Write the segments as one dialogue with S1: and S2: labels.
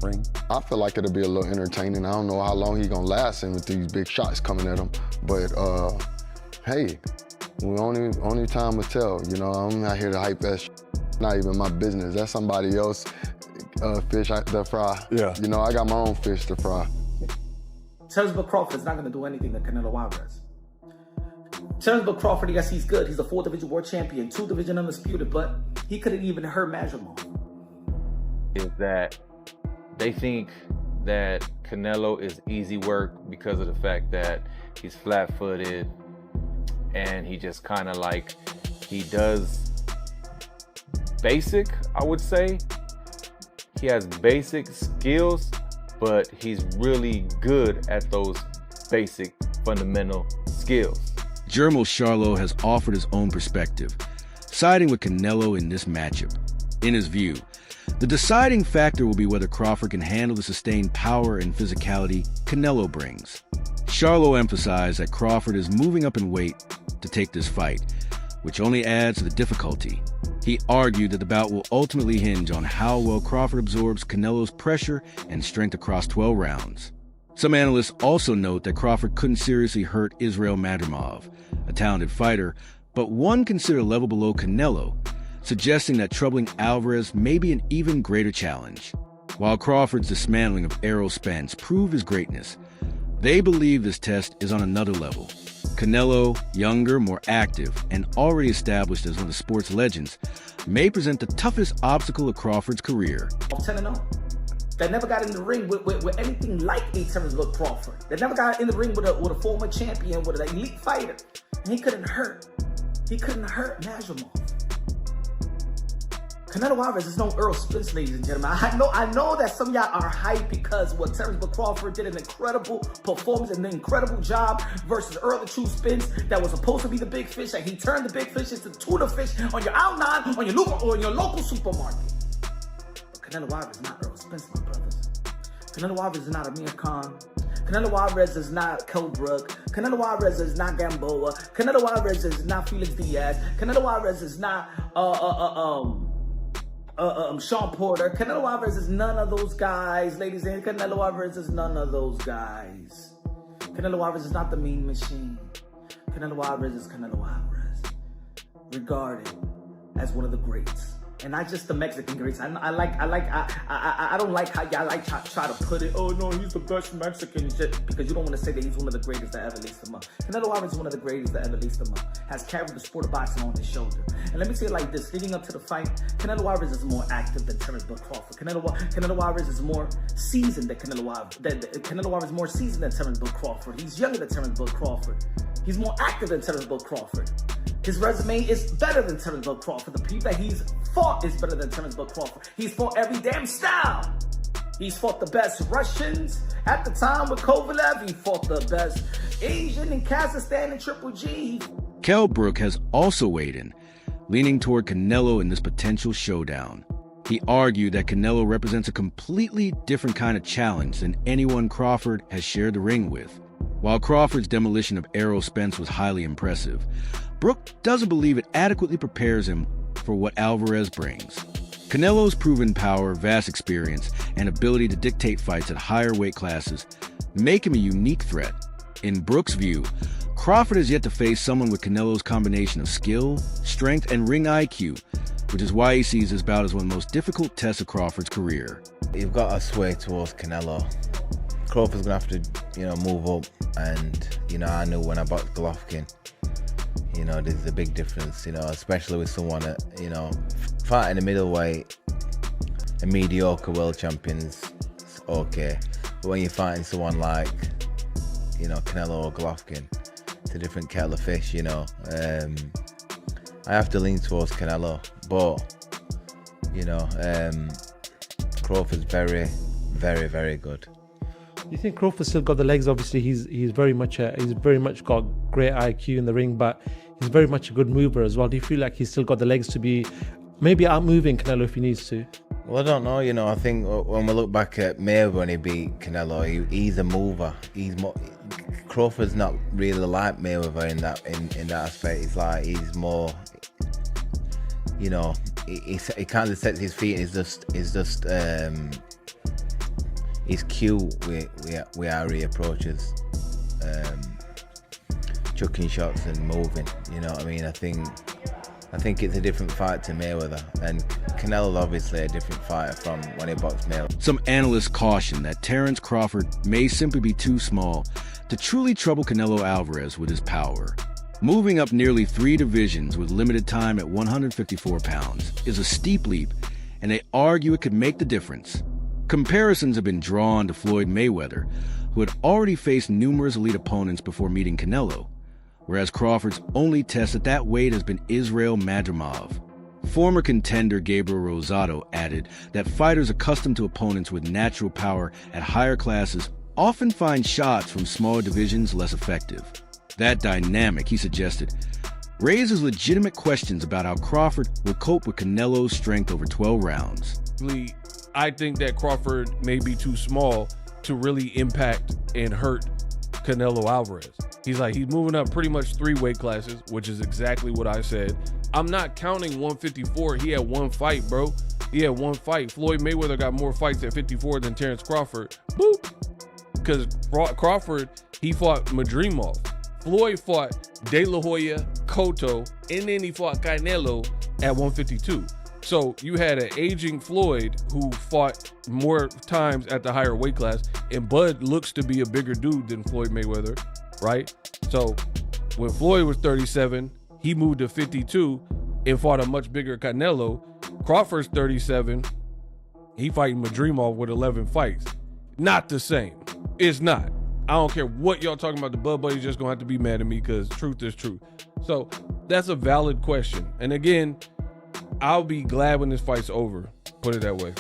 S1: ring. I feel like it'll be a little entertaining. I don't know how long he's gonna last in with these big shots coming at him, but hey, we only time will tell. You know, I'm not here to hype that shit. Not even my business. That's somebody else fish to fry.
S2: Yeah.
S1: You know, I got my own fish to fry.
S3: Terence Crawford is not going to do anything to Canelo Alvarez. Terence Crawford, yes, he's good. He's a 4-division world champion, 2-division undisputed, but he couldn't even hurt Jermell.
S4: Is that they think that Canelo is easy work because of the fact that he's flat-footed and he just kind of like, he does basic, I would say. He has basic skills, but he's really good at those basic fundamental skills.
S5: Jermell Charlo has offered his own perspective, siding with Canelo in this matchup. In his view, the deciding factor will be whether Crawford can handle the sustained power and physicality Canelo brings. Charlo emphasized that Crawford is moving up in weight to take this fight, which only adds to the difficulty. He argued that the bout will ultimately hinge on how well Crawford absorbs Canelo's pressure and strength across 12 rounds. Some analysts also note that Crawford couldn't seriously hurt Israel Madrimov, a talented fighter, but one considered a level below Canelo, suggesting that troubling Alvarez may be an even greater challenge. While Crawford's dismantling of Errol Spence proved his greatness, they believe this test is on another level. Canelo, younger, more active, and already established as one of the sport's legends, may present the toughest obstacle of Crawford's career.
S3: 10-0. They never got in the ring with anything like a Terence Crawford. They never got in the ring with a former champion, with an elite fighter. And he couldn't hurt. He couldn't hurt Jermell. Canelo Alvarez is no Earl Spence, ladies and gentlemen. I know that some of y'all are hyped because what Terence Crawford did an incredible performance and an incredible job versus Earl the True Spence that was supposed to be the big fish, and he turned the big fish into tuna fish on your outline, on your local supermarket. But Canelo Alvarez is not Earl Spence, my brothers. Canelo Alvarez is not Amir Khan. Canelo Alvarez is not Kell Brook. Canelo Alvarez is not Gamboa. Canelo Alvarez is not Felix Diaz. Canelo Alvarez is not Sean Porter. Canelo Alvarez is none of those guys, ladies and gentlemen. Canelo Alvarez is none of those guys. Canelo Alvarez is not the Mean Machine. Canelo Alvarez is Canelo Alvarez, regarded as one of the greats, and not just the Mexican greats. I don't like how y'all like try to put it. Oh no, he's the best Mexican, just because you don't want to say that he's one of the greatest that ever laced him up. Canelo Alvarez is one of the greatest that ever laced him up. Has carried the sport of boxing on his shoulder. And let me say it like this: leading up to the fight, Canelo Alvarez is more active than Terence Crawford. Canelo Alvarez is more seasoned than Canelo Alvarez is more seasoned than Terence Crawford. He's younger than Terence Crawford. He's more active than Terence Crawford. His resume is better than Terence Crawford. The people that he's fought is better than Terence Crawford. He's fought every damn style. He's fought the best Russians at the time with Kovalev. He fought the best Asian in Kazakhstan and Triple G.
S5: Kell Brook has also weighed in, leaning toward Canelo in this potential showdown. He argued that Canelo represents a completely different kind of challenge than anyone Crawford has shared the ring with. While Crawford's demolition of Errol Spence was highly impressive, Brook doesn't believe it adequately prepares him for what Alvarez brings. Canelo's proven power, vast experience, and ability to dictate fights at higher weight classes make him a unique threat. In Brook's view, Crawford has yet to face someone with Canelo's combination of skill, strength, and ring IQ, which is why he sees this bout as one of the most difficult tests of Crawford's career.
S6: You've got to sway towards Canelo. Crawford's going to have to, move up, and, I knew when I boxed Golovkin, there's a big difference, especially with someone that, fighting a middleweight, a mediocre world champion's okay. But when you're fighting someone like, Canelo or Golovkin, it's a different kettle of fish, I have to lean towards Canelo, but, Crawford's very, very, very good.
S7: Do you think Crawford still got the legs? Obviously, he's very much got great IQ in the ring, but he's very much a good mover as well. Do you feel like he's still got the legs to be maybe out-moving Canelo if he needs to?
S6: Well, I don't know. I think when we look back at Mayweather when he beat Canelo, he's a mover. Crawford's not really like Mayweather in that aspect. He's more, he kind of sets his feet. He's just his cue with how he approaches chucking shots and moving. You know what I mean? I think it's a different fight to Mayweather, and Canelo's obviously a different fighter from when he boxed Mayweather.
S5: Some analysts caution that Terence Crawford may simply be too small to truly trouble Canelo Alvarez with his power. Moving up nearly 3 divisions with limited time at 154 pounds is a steep leap, and they argue it could make the difference. Comparisons have been drawn to Floyd Mayweather, who had already faced numerous elite opponents before meeting Canelo, whereas Crawford's only test at that weight has been Israel Madrimov. Former contender Gabriel Rosado added that fighters accustomed to opponents with natural power at higher classes often find shots from smaller divisions less effective. That dynamic, he suggested, raises legitimate questions about how Crawford will cope with Canelo's strength over 12 rounds.
S2: I think that Crawford may be too small to really impact and hurt Canelo Alvarez. He's moving up pretty much 3 weight classes, which is exactly what I said. I'm not counting 154. He had 1 fight, bro. He had 1 fight. Floyd Mayweather got more fights at 54 than Terence Crawford. Boop. Because Crawford, he fought Madrimov. Floyd fought De La Hoya, Cotto, and then he fought Canelo at 152. So you had an aging Floyd who fought more times at the higher weight class, and Bud looks to be a bigger dude than Floyd Mayweather, right? So when Floyd was 37, he moved to 52 and fought a much bigger Canelo. Crawford's 37, he fighting Madrimov with 11 fights. Not the same. It's not. I don't care what y'all talking about. The Bud Buddy's just gonna have to be mad at me because truth is truth. So that's a valid question. And again, I'll be glad when this fight's over. Put it that way.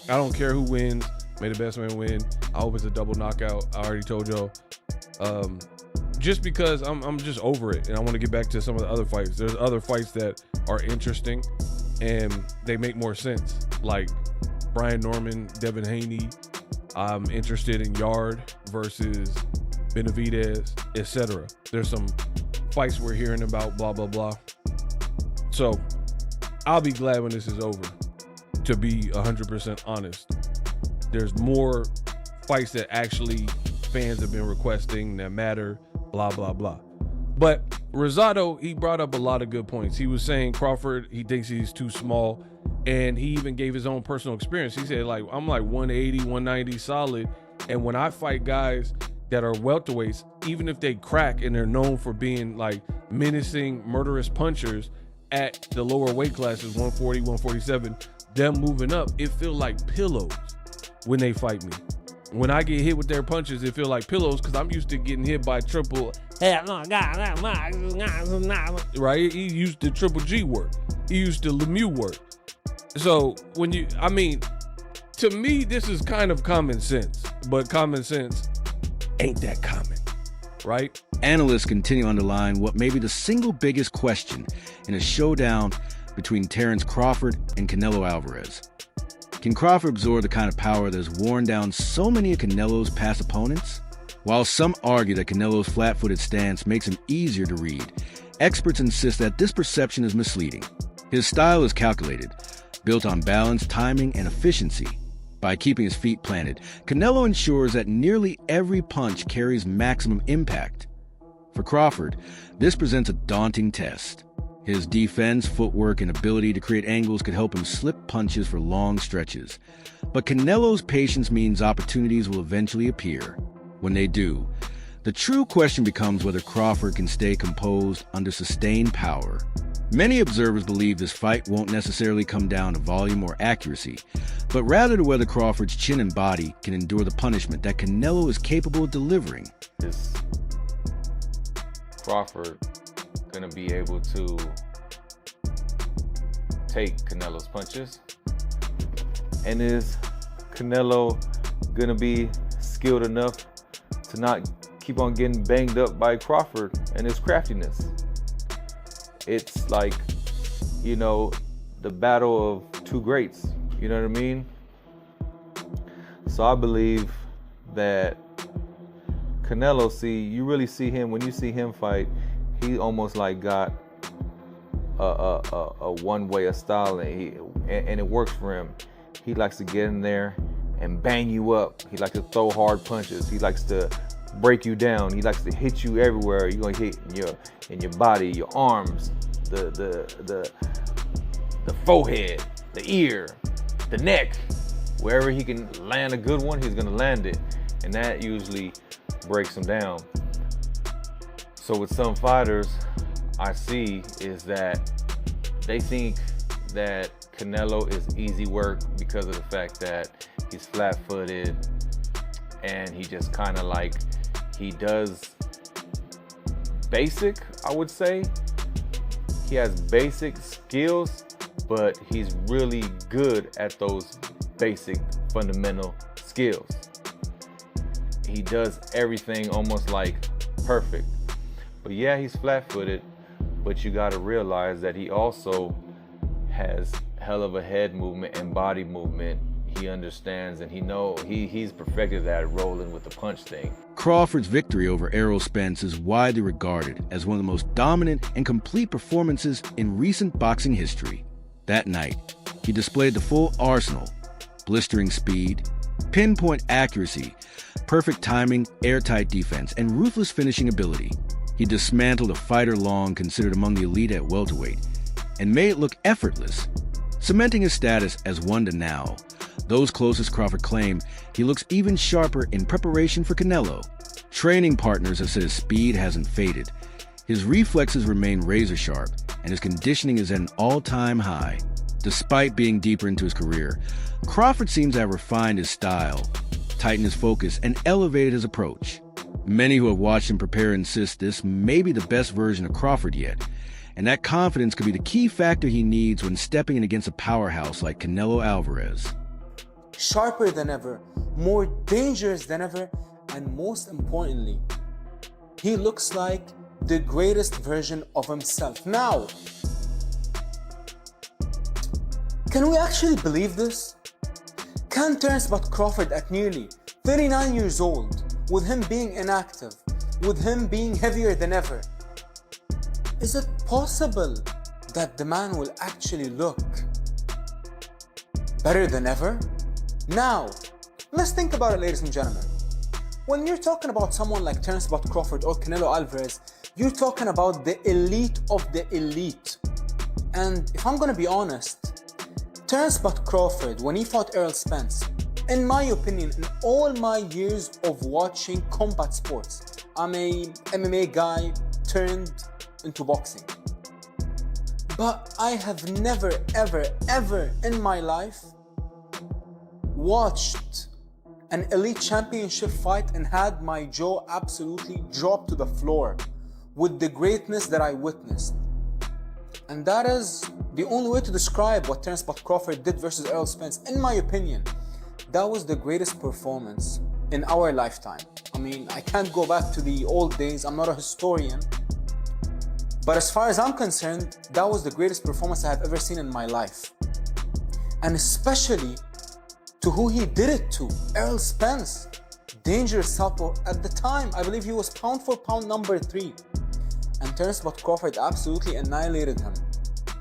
S2: I don't care who wins. May the best man win. I hope it's a double knockout. I already told y'all. Just because I'm just over it and I want to get back to some of the other fights. There's other fights that are interesting and they make more sense. Like Brian Norman, Devin Haney. I'm interested in Yard versus Benavidez, etc. There's some fights we're hearing about, blah, blah, blah. So I'll be glad when this is over, to be 100% honest. There's more fights that actually fans have been requesting that matter, blah, blah, blah. But Rosado, he brought up a lot of good points. He was saying Crawford, he thinks he's too small. And he even gave his own personal experience. He said, I'm 180, 190 solid. And when I fight guys that are welterweights, even if they crack and they're known for being menacing, murderous punchers at the lower weight classes, 140, 147, them moving up, it feel like pillows when they fight me. When I get hit with their punches, it feel like pillows because I'm used to getting hit by triple, right? He used to Triple G work. He used to Lemieux work. So to me, this is kind of common sense, but common sense ain't that common, right?
S5: Analysts continue to underline what may be the single biggest question in a showdown between Terence Crawford and Canelo Alvarez. Can Crawford absorb the kind of power that has worn down so many of Canelo's past opponents? While some argue that Canelo's flat-footed stance makes him easier to read, experts insist that this perception is misleading. His style is calculated, built on balance, timing, and efficiency. By keeping his feet planted, Canelo ensures that nearly every punch carries maximum impact. For Crawford, this presents a daunting test. His defense, footwork, and ability to create angles could help him slip punches for long stretches. But Canelo's patience means opportunities will eventually appear. When they do, the true question becomes whether Crawford can stay composed under sustained power. Many observers believe this fight won't necessarily come down to volume or accuracy, but rather to whether Crawford's chin and body can endure the punishment that Canelo is capable of delivering.
S4: Is Crawford gonna be able to take Canelo's punches? And is Canelo gonna be skilled enough to not keep on getting banged up by Crawford and his craftiness? It's like, the battle of two greats, you know what I mean? So I believe that Canelo, you really see him, when you see him fight, he almost got a one way of style, and it works for him. He likes to get in there and bang you up. He likes to throw hard punches. He likes to break you down. He likes to hit you everywhere. You're gonna hit in your body, your arms, the forehead, the ear, the neck. Wherever he can land a good one, he's gonna land it. And that usually breaks him down. So with some fighters, I see is that they think that Canelo is easy work because of the fact that he's flat-footed and he just kind of like, he does basic, I would say. He has basic skills, but he's really good at those basic fundamental skills. He does everything almost like perfect. But yeah, he's flat-footed, but you gotta realize that he also has hell of a head movement and body movement. He understands and he's perfected that rolling with the punch thing.
S5: Crawford's victory over Errol Spence is widely regarded as one of the most dominant and complete performances in recent boxing history. That night, he displayed the full arsenal: blistering speed, pinpoint accuracy, perfect timing, airtight defense, and ruthless finishing ability. He dismantled a fighter long considered among the elite at welterweight and made it look effortless, cementing his status as one to now. Those closest Crawford claim he looks even sharper in preparation for Canelo. Training partners have said his speed hasn't faded. His reflexes remain razor sharp, and his conditioning is at an all-time high. Despite being deeper into his career, Crawford seems to have refined his style, tightened his focus, and elevated his approach. Many who have watched him prepare insist this may be the best version of Crawford yet, and that confidence could be the key factor he needs when stepping in against a powerhouse like Canelo Alvarez.
S8: Sharper than ever, more dangerous than ever, and most importantly, he looks like the greatest version of himself. Now, can we actually believe this? Can Terence Crawford at nearly 39 years old, with him being inactive, with him being heavier than ever, is it possible that the man will actually look better than ever? Now, let's think about it, ladies and gentlemen. When you're talking about someone like Terence Crawford or Canelo Alvarez, you're talking about the elite of the elite. And if I'm gonna be honest, Terence Crawford, when he fought Errol Spence, in my opinion, in all my years of watching combat sports, I'm a MMA guy turned into boxing. But I have never, ever in my life watched an elite championship fight and had my jaw absolutely drop to the floor with the greatness that I witnessed. And that is the only way to describe what Terence Crawford did versus Errol Spence. In my opinion, that was the greatest performance in our lifetime. I mean, I can't go back to the old days. I'm not a historian. But as far as I'm concerned, that was the greatest performance I have ever seen in my life. And especially to who he did it to, Errol Spence. Dangerous southpaw at the time. I believe he was pound for pound number 3. And Terence Crawford absolutely annihilated him.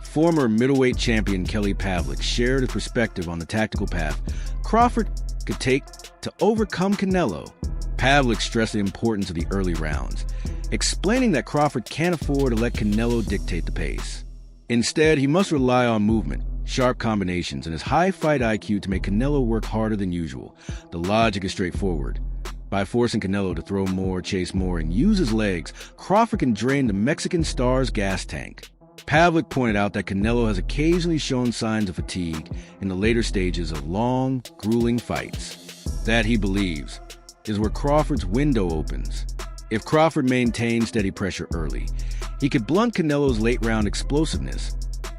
S5: Former middleweight champion Kelly Pavlik shared his perspective on the tactical path Crawford could take to overcome Canelo. Pavlik stressed the importance of the early rounds, explaining that Crawford can't afford to let Canelo dictate the pace. Instead, he must rely on movement, sharp combinations, and his high fight IQ to make Canelo work harder than usual. The logic is straightforward. By forcing Canelo to throw more, chase more, and use his legs, Crawford can drain the Mexican star's gas tank. Pavlik pointed out that Canelo has occasionally shown signs of fatigue in the later stages of long, grueling fights. That, he believes, is where Crawford's window opens. If Crawford maintains steady pressure early, he could blunt Canelo's late-round explosiveness,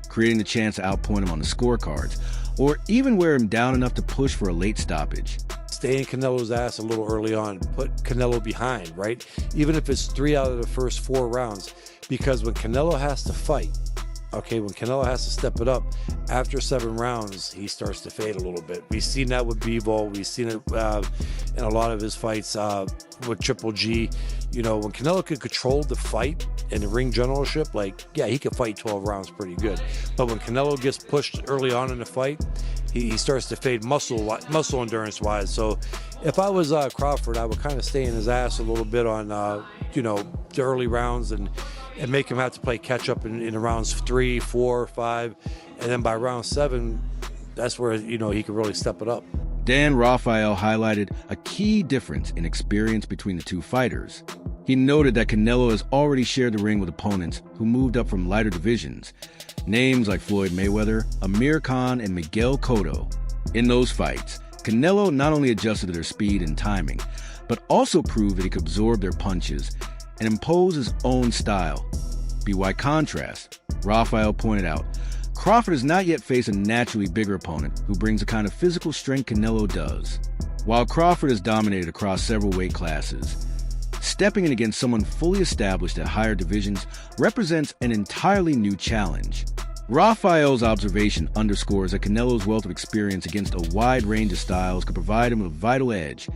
S5: creating the chance to outpoint him on the scorecards, or even wear him down enough to push for a late stoppage.
S9: Stay in Canelo's ass a little early on, put Canelo behind, right? Even if it's 3 out of the first 4 rounds, because when Canelo has to fight, when Canelo has to step it up, after 7 rounds, he starts to fade a little bit. We've seen that with Bivol. We've seen it in a lot of his fights with Triple G. You know, when Canelo could control the fight and the ring generalship, he could fight 12 rounds pretty good. But when Canelo gets pushed early on in the fight, he starts to fade muscle endurance wise. So if I was Crawford, I would kind of stay in his ass a little bit on the early rounds and make him have to play catch up in rounds 3, 4, 5, and then by round 7, that's where he could really step it up.
S5: Dan Rafael highlighted a key difference in experience between the two fighters. He noted that Canelo has already shared the ring with opponents who moved up from lighter divisions, names like Floyd Mayweather, Amir Khan, and Miguel Cotto. In those fights, Canelo not only adjusted to their speed and timing, but also proved that he could absorb their punches and impose his own style. By contrast, Rafael pointed out, Crawford has not yet faced a naturally bigger opponent who brings the kind of physical strength Canelo does. While Crawford has dominated across several weight classes, stepping in against someone fully established at higher divisions represents an entirely new challenge. Rafael's observation underscores that Canelo's wealth of experience against a wide range of styles could provide him a vital edge,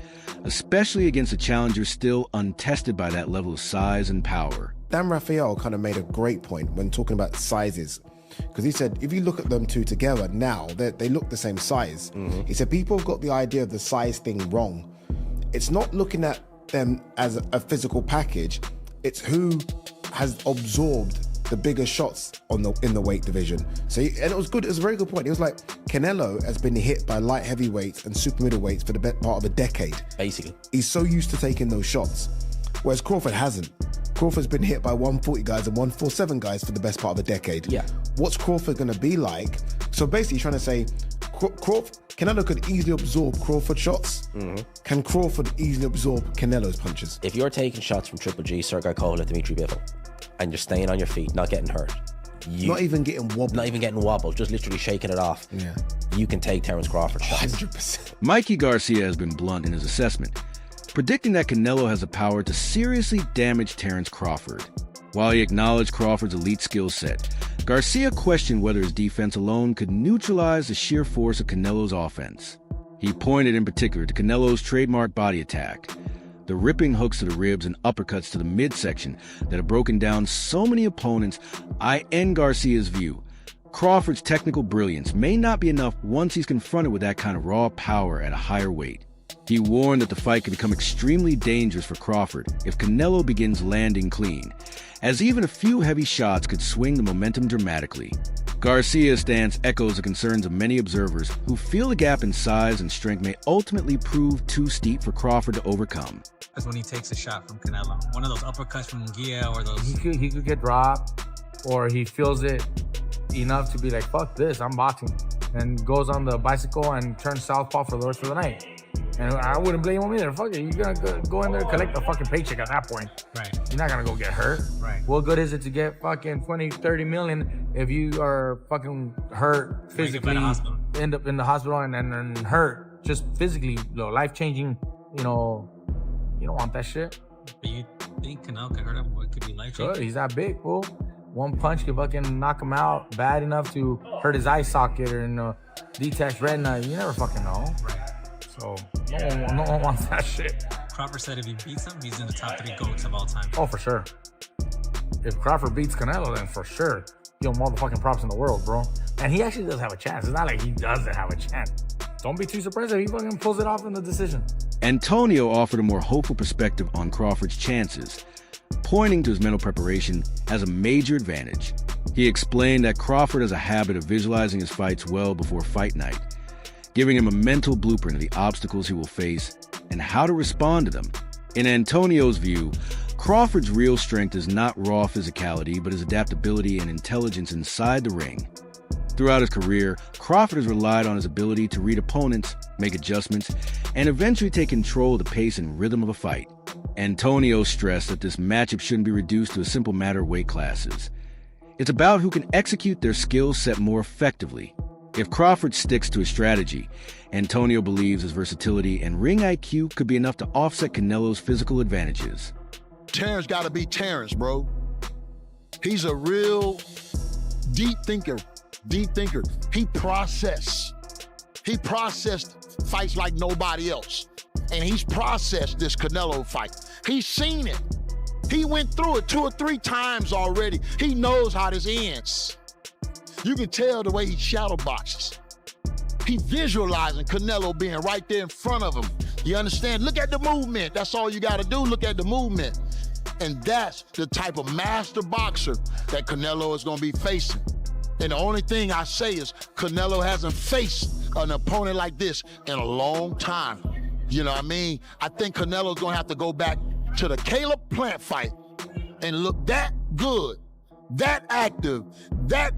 S5: especially against a challenger still untested by that level of size and power.
S10: Dan Rafael kind of made a great point when talking about sizes, because he said if you look at them two together now, they look the same size. He said people got the idea of the size thing wrong. It's not looking at them as a physical package, it's who has absorbed the bigger shots in the weight division. So and it was good. It was a very good point. It was like Canelo has been hit by light heavyweights and super middleweights for the best part of a decade.
S11: Basically,
S10: he's so used to taking those shots, whereas Crawford hasn't. Crawford's been hit by 140 guys and 147 guys for the best part of a decade.
S11: Yeah.
S10: What's Crawford going to be like? So basically, trying to say Canelo could easily absorb Crawford shots. Can Crawford easily absorb Canelo's punches?
S11: If you're taking shots from Triple G, Sergey Kovalev, Dimitri Bivol, and you're staying on your feet, not getting hurt,
S10: not even getting wobbled,
S11: just literally shaking it off, you can take Terence Crawford shots.
S10: 100%.
S5: Mikey Garcia has been blunt in his assessment, predicting that Canelo has the power to seriously damage Terence Crawford. While he acknowledged Crawford's elite skill set, Garcia questioned whether his defense alone could neutralize the sheer force of Canelo's offense. He pointed in particular to Canelo's trademark body attack, the ripping hooks to the ribs and uppercuts to the midsection that have broken down so many opponents. In Garcia's view, Crawford's technical brilliance may not be enough once he's confronted with that kind of raw power at a higher weight. He warned that the fight could become extremely dangerous for Crawford if Canelo begins landing clean, as even a few heavy shots could swing the momentum dramatically. Garcia's stance echoes the concerns of many observers who feel the gap in size and strength may ultimately prove too steep for Crawford to overcome.
S12: That's when he takes a shot from Canelo. One of those uppercuts from Gia or those...
S13: He could get dropped, or he feels it enough to be like, fuck this, I'm boxing. And goes on the bicycle and turns southpaw for the rest of the night. And I wouldn't blame him either. Fuck it, you're gonna go in there and collect the fucking paycheck at that point.
S12: Right.
S13: You're not gonna go get hurt.
S12: Right.
S13: What good is it to get fucking 20, 30 million if you are fucking hurt physically, end up in the hospital and hurt just physically, life-changing, you don't want that shit.
S12: But you think Canelo could hurt him? What could be life-changing?
S13: Sure, he's that big, fool. One punch could fucking knock him out bad enough to hurt his eye socket or detached retina. You never fucking know.
S12: Right.
S13: So no one wants that shit.
S12: Crawford said if he beats him, he's in the top 3 GOATs of all time.
S13: Oh, for sure. If Crawford beats Canelo, then for sure, give him all the fucking props in the world, bro. And he actually does have a chance. It's not like he doesn't have a chance. Don't be too surprised if he fucking pulls it off in the decision.
S5: Antonio offered a more hopeful perspective on Crawford's chances, pointing to his mental preparation as a major advantage. He explained that Crawford has a habit of visualizing his fights well before fight night, giving him a mental blueprint of the obstacles he will face and how to respond to them. In Antonio's view, Crawford's real strength is not raw physicality, but his adaptability and intelligence inside the ring. Throughout his career, Crawford has relied on his ability to read opponents, make adjustments, and eventually take control of the pace and rhythm of a fight. Antonio stressed that this matchup shouldn't be reduced to a simple matter of weight classes. It's about who can execute their skill set more effectively. If Crawford sticks to his strategy, Antonio believes his versatility and ring IQ could be enough to offset Canelo's physical advantages.
S14: Terence got to be Terence, bro. He's a real deep thinker. He processed fights like nobody else. And he's processed this Canelo fight. He's seen it. He went through it 2 or 3 times already. He knows how this ends. You can tell the way he shadow boxes. He visualizing Canelo being right there in front of him. You understand? Look at the movement. That's all you got to do. Look at the movement. And that's the type of master boxer that Canelo is going to be facing. And the only thing I say is Canelo hasn't faced an opponent like this in a long time. You know what I mean? I think Canelo's going to have to go back to the Caleb Plant fight and look that good, that active, that,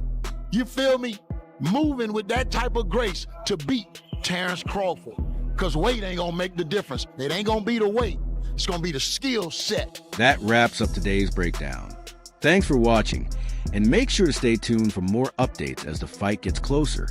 S14: you feel me, moving with that type of grace to beat Terence Crawford. Because weight ain't going to make the difference. It ain't going to be the weight. It's going to be the skill set.
S5: That wraps up today's breakdown. Thanks for watching, and make sure to stay tuned for more updates as the fight gets closer.